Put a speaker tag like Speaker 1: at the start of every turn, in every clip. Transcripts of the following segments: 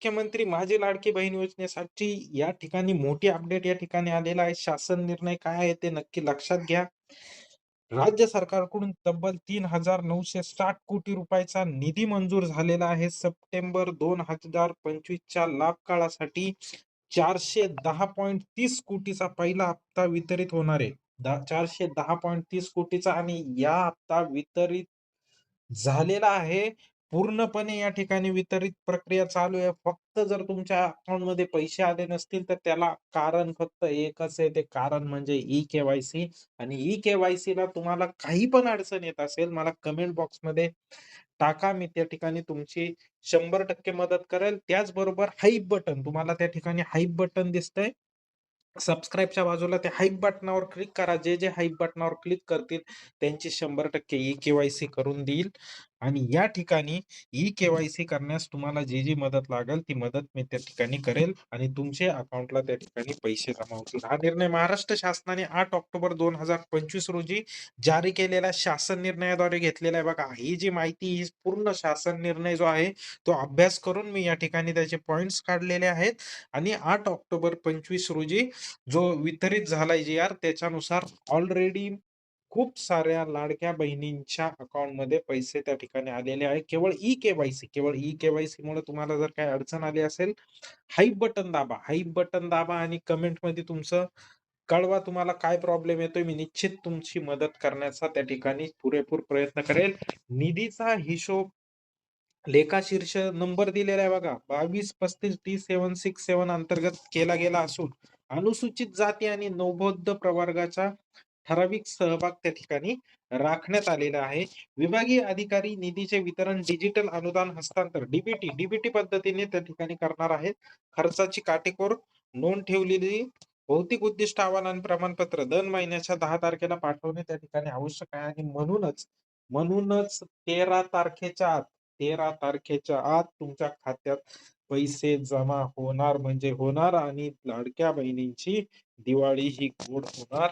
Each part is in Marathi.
Speaker 1: मुख्यमंत्री माझी लाडकी बहीण योजनेसाठी या ठिकाणी मोठी अपडेट या ठिकाणी आलेला आहे. शासन निर्णय काय आहे ते नक्की लक्षात घ्या. राज्य सरकारकडून तब्बल 3,960 कोटी रुपयाचा निधी मंजूर झालेला आहे. सप्टेंबर 2025च्या लाभ काळासाठी 410.30 कोटीचा पहिला हप्ता वितरित होणार आहे. 410.30 कोटीचा आणि या हप्ता वितरित झालेला आहे. पूर्णपणे या ठिकाणी वितरित प्रक्रिया चालू आहे. फक्त जर तुमच्या अकाउंटमध्ये पैसे आले नसतील, तर त्याला कारण फक्त एकच आहे. ते कारण म्हणजे ई-के-वाय-सी आणि ई-के-वाय-सीला तुम्हाला काही पण अडचण येत असेल, मला कमेंट बॉक्समध्ये टाका. मी त्या ठिकाणी तुमची 100% मदत करेल. त्याचबरोबर हाईप बटन तुम्हाला त्या ठिकाणी हाईप बटन दिसतंय. सबस्क्राईबच्या बाजूला त्या हाईप बटनावर क्लिक करा. जे हाईप बटनावर क्लिक करतील त्यांची 100% ई-के-वाय-सी करून देईल आणि या ठिकाणी ई-के-वाय-सी करण्यास तुम्हाला जी मदत लागेल ती मदत मी त्या ठिकाणी करेल आणि तुमच्या अकाउंटला त्या ठिकाणी पैसे जमा होतील. हा निर्णय महाराष्ट्र शासनाने 8 ऑक्टोबर 2025 रोजी जारी केलेल्या शासन निर्णयाद्वारे घेतलेला आहे. बघा, ही जी माहिती ही पूर्ण शासन निर्णय जो आहे तो अभ्यास करून मी या ठिकाणी त्याचे पॉइंट्स काढलेले आहेत आणि 8 ऑक्टोबर 25 रोजी जो वितरित झालाय जी-आर त्याच्यानुसार ऑलरेडी खूप साऱ्या लाडक्या बहिणींच्या अकाउंटमध्ये पैसे त्या ठिकाणी आलेले आहे. केवळ ई-के-वाय-सी मुळे तुम्हाला जर काही अडचण आली असेल, हाईप बटन दाबा. हाईप बटन दाबा आणि कमेंटमध्ये तुमचं कळवा तुम्हाला काय प्रॉब्लेम येतोय. मी निश्चित तुमची मदत करण्याचा त्या ठिकाणी पुरेपूर प्रयत्न करेल. निधीचा हिशोब लेखाशीर्ष नंबर दिलेला आहे बघा. 2235T767 अंतर्गत केला गेला असून अनुसूचित जाती आणि नवबौद्ध प्रवर्गाचा ठराविक सहभाग त्या ठिकाणी राखण्यात आलेला आहे. विभागीय अधिकारी निधीचे वितरण डिजिटल अनुदान हस्तांतर डीबीटी पद्धतीने त्या ठिकाणी करणार आहेत. खर्चाची काटेकोर नोंद ठेवलेली भौतिक उद्दिष्ट अहवाल आणि प्रमाणपत्र दर महिन्याच्या 10 तारखेला पाठवणे त्या ठिकाणी आवश्यक आहे आणि म्हणूनच 13 तारखेच्या आत तुमच्या खात्यात पैसे जमा होणार म्हणजे होणार आणि लाडक्या बहिणींची दिवाळी ही गोड होणार.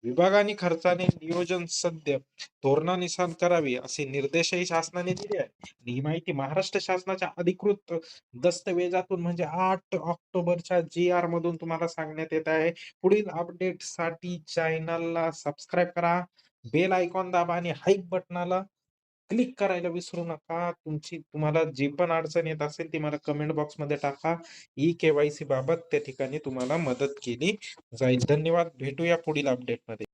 Speaker 1: विभागाने खर्चाने नियोजन सद्य धोरणानुसार करावे असे निर्देशही शासनाने दिले आहे. ही माहिती महाराष्ट्र शासनाच्या अधिकृत दस्तऐवजातून म्हणजे 8 ऑक्टोबरच्या जी-आर मधून तुम्हाला सांगण्यात येत आहे. पुढील अपडेटसाठी चॅनलला सबस्क्राईब करा, बेल आयकॉन दाबा आणि हाईप बटनाला क्लिक करायला विसरू नका. तुम्हाला जी पण अडचण येत असेल ती मला कमेंट बॉक्समध्ये टाका. ई-के-वाय-सी बाबत त्या ठिकाणी तुम्हाला मदत केली जाईल. धन्यवाद. भेटूया पुढील अपडेटमध्ये.